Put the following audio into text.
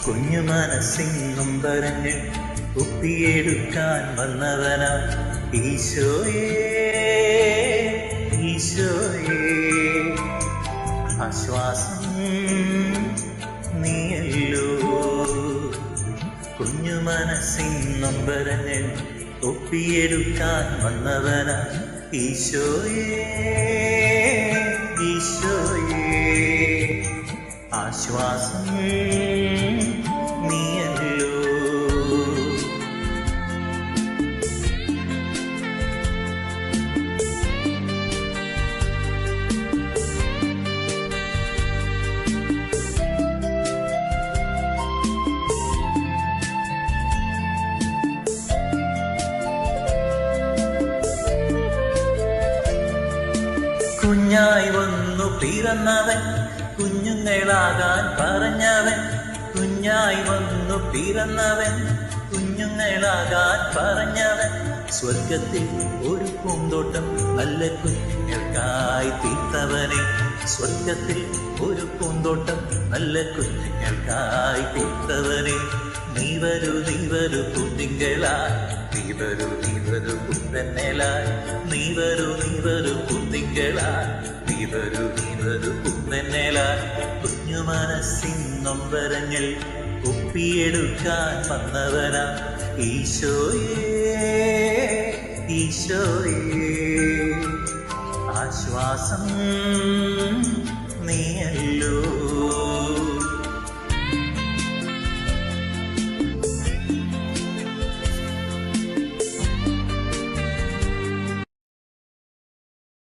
കുഞ്ഞു മനസ്സിൻ നൊമ്പരങ്ങൾ ഒപ്പിയെടുക്കാൻ വന്നവനാ ഈശോയേ, ഈശോയേ. ആശ്വാസം നീയല്ലോ. കുഞ്ഞു മനസ്സിൻ നൊമ്പരങ്ങൾ ഒപ്പിയെടുക്കാൻ വന്നവനാ ഈശോയേ, ഈശോയേ. ആശ്വാസം നീയല്ലോ. കുഞ്ഞായി വന്നു പിറന്നവൻ, കുഞ്ഞുങ്ങളാകാൻ പറഞ്ഞവൻ. കുഞ്ഞായി വന്നു പിറന്നവൻ, കുഞ്ഞുങ്ങളാകാൻ പറഞ്ഞവൻ. സ്വർഗത്തിൽ ഒരു പൂന്തോട്ടം നല്ല കുഞ്ഞുങ്ങൾക്കായി തീർത്തവനെ. സ്വർഗത്തിൽ ഒരു പൂന്തോട്ടം നല്ല കുഞ്ഞുങ്ങൾക്കായി തീർത്തവനെ. നീ വരൂ, നീ വരൂ കുഞ്ഞുങ്ങളായി, നീ വരൂ, നീ വരൂ കുഞ്ഞലായി. നീ വരൂ, നീ വരൂ കുഞ്ഞുങ്ങളായി, നീ വരൂ, നീ വരൂ കുഞ്ഞലായി. കുഞ്ഞു മനസ്സിൻ നൊമ്പരങ്ങൾ ഒപ്പിയെടുക്കാൻ വന്നവനാ ഈശോയേ, ഈശോയേ. ആശ്വാസം നീയല്ലോ.